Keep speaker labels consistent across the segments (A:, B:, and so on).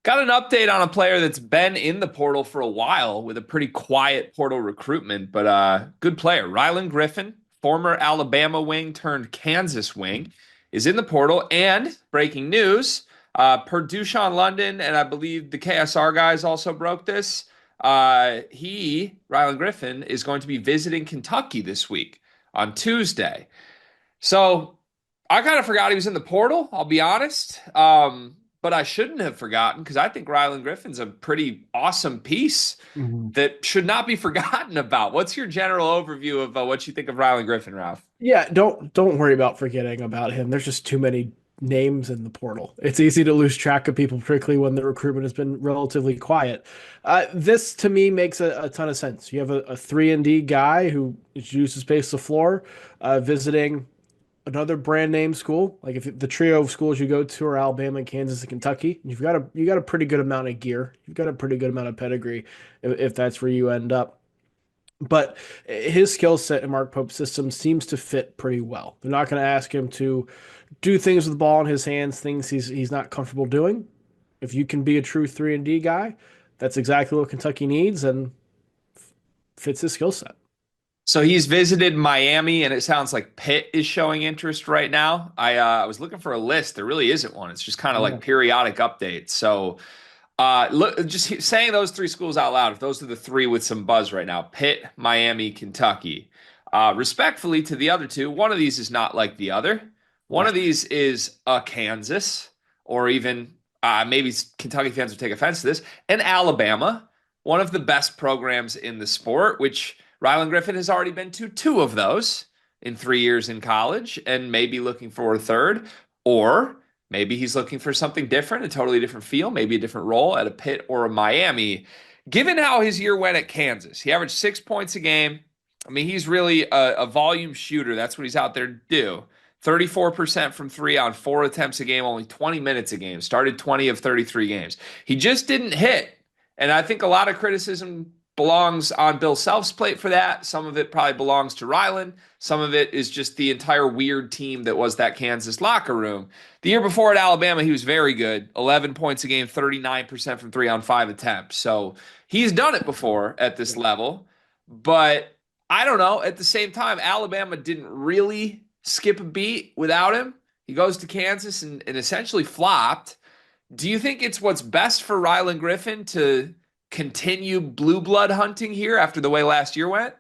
A: Got an update on a player that's been in the portal for a while with a pretty quiet portal recruitment, but good player. Rylan Griffen, former Alabama wing turned Kansas wing, is in the portal. And breaking news, per Dushan London, and I believe the KSR guys also broke this. Rylan Griffen, is going to be visiting Kentucky this week on Tuesday. So I kind of forgot he was in the portal, I'll be honest. But I shouldn't have forgotten because I think Ryland Griffin's a pretty awesome piece
B: Mhm.
A: that should not be forgotten about. What's your general overview of what you think of Ryland Griffin, Ralph?
B: Yeah, don't worry about forgetting about him. There's just too many names in the portal. It's easy to lose track of people, particularly when the recruitment has been relatively quiet. This to me makes a ton of sense. You have a 3-and-D guy who is used to space the floor, visiting another brand name school. Like if the trio of schools you go to are Alabama, Kansas, and Kentucky, you got a pretty good amount of gear. You've got a pretty good amount of pedigree if that's where you end up. But his skill set in Mark Pope's system seems to fit pretty well. They're not going to ask him to do things with the ball in his hands, things he's not comfortable doing. If you can be a true 3-and-D guy, that's exactly what Kentucky needs and fits his skill set.
A: So he's visited Miami, and it sounds like Pitt is showing interest right now. I was looking for a list. There really isn't one. It's just kind of like
B: Yeah.
A: periodic updates. So look, just saying those three schools out loud, if those are the three with some buzz right now, Pitt, Miami, Kentucky. Respectfully to the other two, one of these is not like the other. One of
B: Right.
A: these is a Kansas, or even maybe Kentucky fans would take offense to this, and Alabama, one of the best programs in the sport, which Rylan Griffin has already been to two of those in 3 years in college and maybe looking for a third. Or maybe he's looking for something different, a totally different feel, maybe a different role at a Pitt or a Miami. Given how his year went at Kansas, he averaged 6 points a game. I mean, he's really a volume shooter. That's what he's out there to do. 34% from three on 4 attempts a game, only 20 minutes a game. Started 20 of 33 games. He just didn't hit. And I think a lot of criticism belongs on Bill Self's plate for that. Some of it probably belongs to Ryland. Some of it is just the entire weird team that was that Kansas locker room. The year before at Alabama, he was very good. 11 points a game, 39% from three on 5 attempts. So he's done it before at this level. But I don't know. At the same time, Alabama didn't really skip a beat without him. He goes to Kansas and essentially flopped. Do you think it's what's best for Rylan Griffin to continue blue blood hunting here after the way last year went?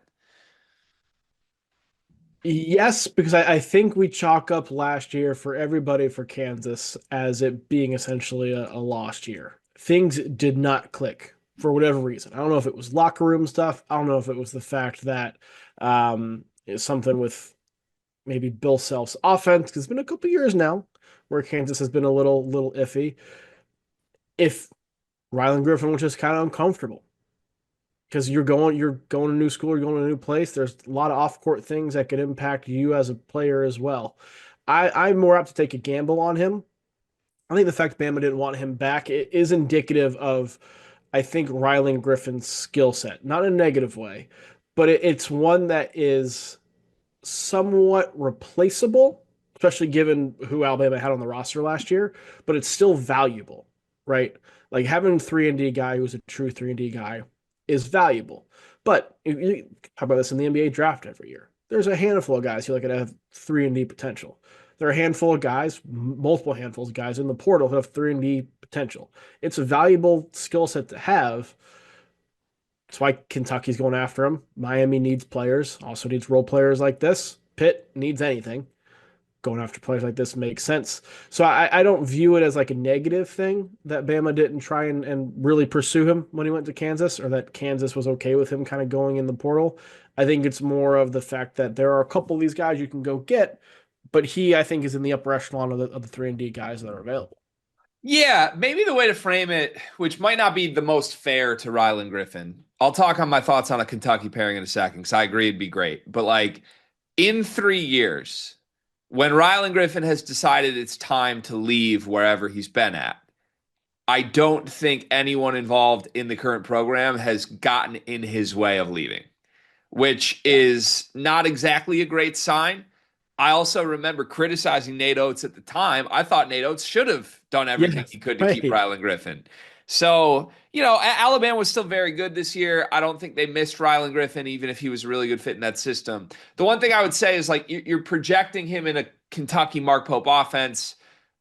B: Yes, because I think we chalk up last year for everybody for Kansas as it being essentially a lost year. Things did not click for whatever reason. I don't know if it was locker room stuff. I don't know if it was the fact that it's something with maybe Bill Self's offense, because it's been a couple years now where Kansas has been a little iffy. If Rylan Griffin was just kind of uncomfortable because you're going to a new school, you're going to a new place. There's a lot of off court things that could impact you as a player as well. I'm more apt to take a gamble on him. I think the fact Bama didn't want him back it is indicative of, I think, Rylan Griffin's skill set, not in a negative way, but it's one that is somewhat replaceable, especially given who Alabama had on the roster last year, but it's still valuable, right? Like having 3-and-D guy who's a true 3-and-D guy is valuable. But how about this in the NBA draft every year? There's a handful of guys who like to have 3-and-D potential. There are a handful of guys, multiple handfuls of guys in the portal who have 3-and-D potential. It's a valuable skill set to have. That's why Kentucky's going after him. Miami needs players, also needs role players like this. Pitt needs anything. Going after players like this makes sense. So I don't view it as like a negative thing that Bama didn't try and really pursue him when he went to Kansas, or that Kansas was okay with him kind of going in the portal. I think it's more of the fact that there are a couple of these guys you can go get, but he, I think, is in the upper echelon of the 3-and-D guys that are available.
A: Yeah, maybe the way to frame it, which might not be the most fair to Rylan Griffin. I'll talk on my thoughts on a Kentucky pairing in a second because I agree it'd be great. But like in 3 years, when Rylan Griffin has decided it's time to leave wherever he's been at, I don't think anyone involved in the current program has gotten in his way of leaving, which
B: Yeah.
A: is not exactly a great sign. I also remember criticizing Nate Oates at the time. I thought Nate Oates should have done everything
B: Yes.
A: he could to keep
B: Right.
A: Rylan Griffin. So, Alabama was still very good this year. I don't think they missed Rylan Griffin, even if he was a really good fit in that system. The one thing I would say is like you're projecting him in a Kentucky Mark Pope offense.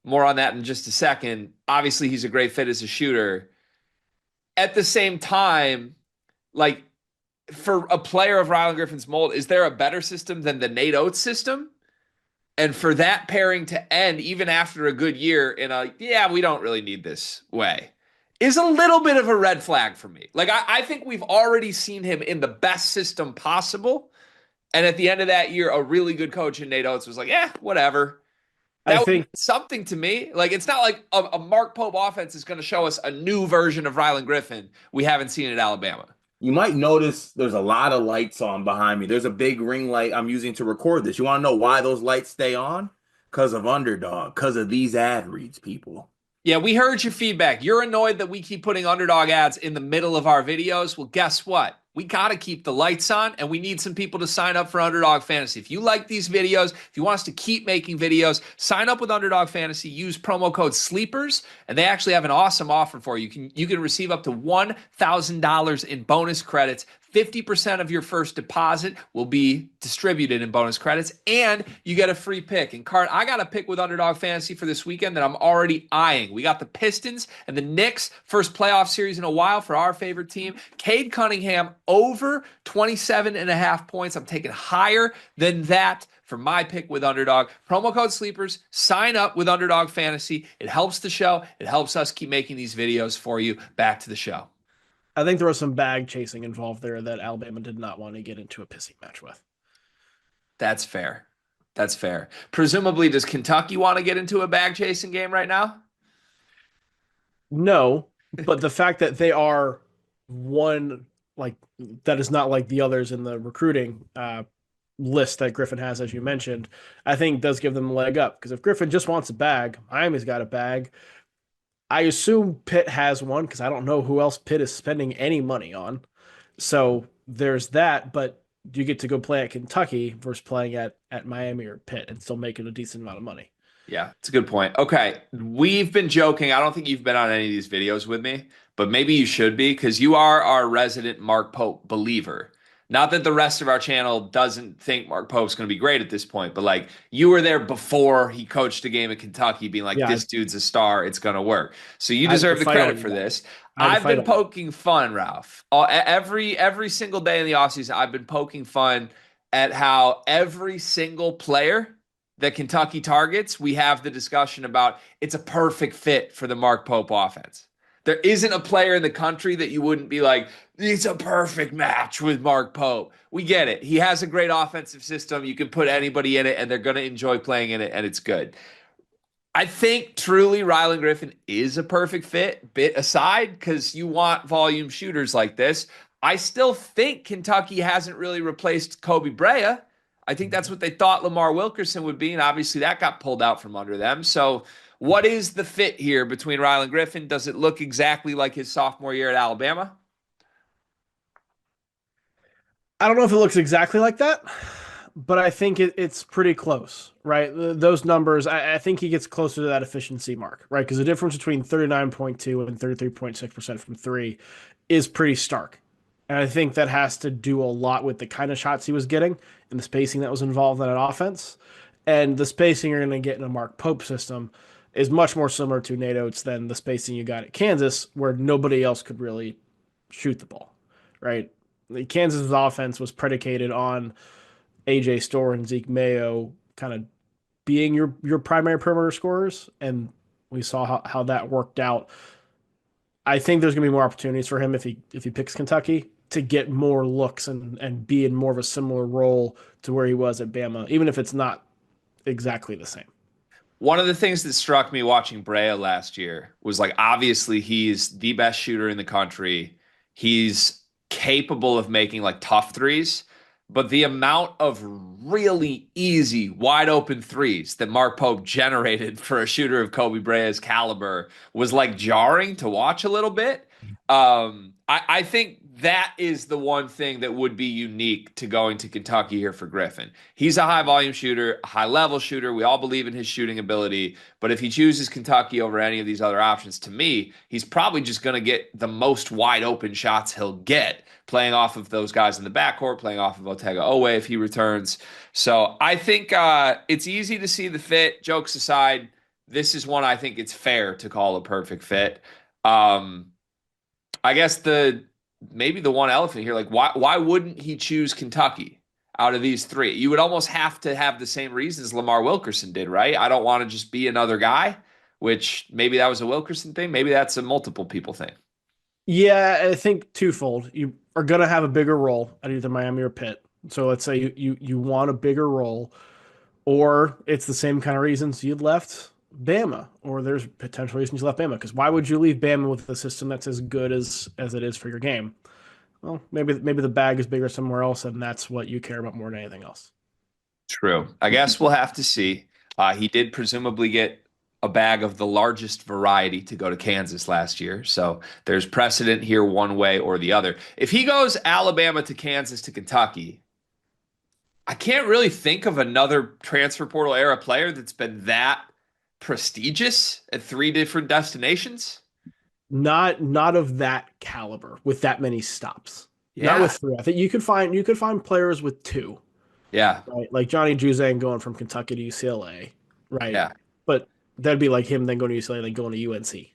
A: More on that in just a second. Obviously, he's a great fit as a shooter. At the same time, like for a player of Rylan Griffin's mold, is there a better system than the Nate Oates system? And for that pairing to end, even after a good year, in a, yeah, we don't really need this way, is a little bit of a red flag for me. Like, I think we've already seen him in the best system possible. And at the end of that year, a really good coach in Nate Oates was like, yeah, whatever.
B: I
A: That would mean
B: think
A: something to me. Like, it's not like a Mark Pope offense is going to show us a new version of Ryland Griffin we haven't seen at Alabama.
C: You might notice there's a lot of lights on behind me. There's a big ring light I'm using to record this. You want to know why those lights stay on? Because of Underdog, because of these ad reads, people.
A: Yeah, we heard your feedback. You're annoyed that we keep putting underdog ads in the middle of our videos. Well, guess what? We got to keep the lights on, and we need some people to sign up for Underdog Fantasy. If you like these videos, if you want us to keep making videos, sign up with Underdog Fantasy. Use promo code SLEEPERS, and they actually have an awesome offer for you. You can receive up to $1,000 in bonus credits. 50% of your first deposit will be distributed in bonus credits, and you get a free pick. And Cart, I got a pick with Underdog Fantasy for this weekend that I'm already eyeing. We got the Pistons and the Knicks, first playoff series in a while for our favorite team. Cade Cunningham over 27.5 points. I'm taking higher than that for my pick with Underdog. Promo code SLEEPERS. Sign up with Underdog Fantasy. It helps the show. It helps us keep making these videos for you. Back to the show.
B: I think there was some bag chasing involved there that Alabama did not want to get into a pissing match with.
A: That's fair. That's fair. Presumably, does Kentucky want to get into a bag chasing game right now?
B: No, but the fact that they are one like that is not like the others in the recruiting list that Griffin has, as you mentioned, I think does give them a leg up. Because if Griffin just wants a bag, Miami's got a bag. I assume Pitt has one because I don't know who else Pitt is spending any money on. So there's that, but you get to go play at Kentucky versus playing at Miami or Pitt and still making a decent amount of money.
A: Yeah, it's a good point. Okay, we've been joking. I don't think you've been on any of these videos with me, but maybe you should be because you are our resident Mark Pope believer. Not that the rest of our channel doesn't think Mark Pope's going to be great at this point, but like you were there before he coached a game at Kentucky being like,
B: Yeah,
A: this dude's a star. It's going to work. So you
B: I had to
A: deserve the
B: fight
A: credit
B: on
A: for
B: that.
A: this.
B: I had to
A: I've
B: fight
A: been
B: on that.
A: poking fun, Ralph. Every single day in the offseason, I've been poking fun at how every single player that Kentucky targets, we have the discussion about it's a perfect fit for the Mark Pope offense. There isn't a player in the country that you wouldn't be like, it's a perfect match with Mark Pope. We get it. He has a great offensive system. You can put anybody in it, and they're going to enjoy playing in it, and it's good. I think truly Ryland Griffin is a perfect fit, bit aside, because you want volume shooters like this. I still think Kentucky hasn't really replaced Kobe Brea. I think that's what they thought Lamar Wilkerson would be, and obviously that got pulled out from under them. So what is the fit here between Ryland Griffin? Does it look exactly like his sophomore year at Alabama?
B: I don't know if it looks exactly like that, but I think it's pretty close, right? Those numbers, I think he gets closer to that efficiency mark, right? Because the difference between 39.2 and 33.6% from three is pretty stark. And I think that has to do a lot with the kind of shots he was getting and the spacing that was involved in that offense. And the spacing you're going to get in a Mark Pope system is much more similar to Nate Oates than the spacing you got at Kansas, where nobody else could really shoot the ball, right? Kansas' offense was predicated on AJ Storr and Zeke Mayo kind of being your primary perimeter scorers, and we saw how that worked out. I think there's going to be more opportunities for him if he picks Kentucky to get more looks and be in more of a similar role to where he was at Bama, even if it's not exactly the same.
A: One of the things that struck me watching Brea last year was like, obviously he's the best shooter in the country. He's capable of making like tough threes, but the amount of really easy, wide open threes that Mark Pope generated for a shooter of Kobe Brea's caliber was like jarring to watch a little bit. I think that is the one thing that would be unique to going to Kentucky here for Griffin. He's a high volume shooter, a high level shooter. We all believe in his shooting ability. But if he chooses Kentucky over any of these other options, to me, he's probably just going to get the most wide open shots he'll get playing off of those guys in the backcourt, playing off of Otega Owe if he returns. So I think it's easy to see the fit. Jokes aside, this is one I think it's fair to call a perfect fit. I guess maybe the one elephant here, like why wouldn't he choose Kentucky out of these three? You would almost have to have the same reasons Lamar Wilkerson did, right? I don't want to just be another guy, which maybe that was a Wilkerson thing. Maybe that's a multiple people thing.
B: Yeah, I think twofold. You are going to have a bigger role at either Miami or Pitt. So let's say you want a bigger role, or it's the same kind of reasons you left Bama, or there's potential reasons you left Bama. Because why would you leave Bama with a system that's as good as it is for your game? Well, maybe the bag is bigger somewhere else, and that's what you care about more than anything else.
A: True. I guess we'll have to see. He did presumably get a bag of the largest variety to go to Kansas last year. So there's precedent here one way or the other. If he goes Alabama to Kansas to Kentucky, I can't really think of another transfer portal era player that's been that prestigious at three different destinations.
B: Not of that caliber with that many stops.
A: Yeah.
B: Not with three. I think you could find players with two.
A: Yeah.
B: Right? Like Johnny Juzang going from Kentucky to UCLA. Right.
A: Yeah.
B: But that'd be like him then going to UCLA, then going to UNC.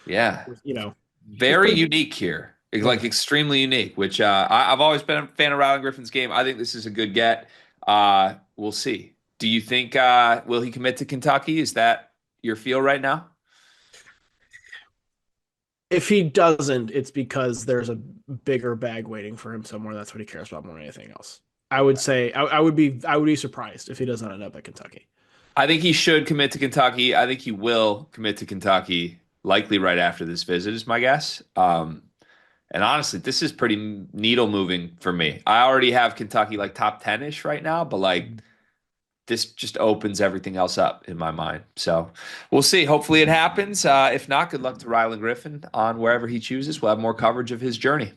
A: Yeah.
B: You know.
A: Very unique here. Like extremely unique, which I've always been a fan of Ryland Griffin's game. I think this is a good get. We'll see. Do you think will he commit to Kentucky? Is that your feel right now?
B: If he doesn't, it's because there's a bigger bag waiting for him somewhere. That's what he cares about more than anything else. I would say I would be surprised if he doesn't end up at Kentucky.
A: I think he should commit to Kentucky. I think he will commit to Kentucky, likely right after this visit, is my guess. And honestly, this is pretty needle moving for me. I already have Kentucky like top 10-ish right now, but like this just opens everything else up in my mind. So we'll see. Hopefully it happens. If not, good luck to Rylan Griffin on wherever he chooses. We'll have more coverage of his journey.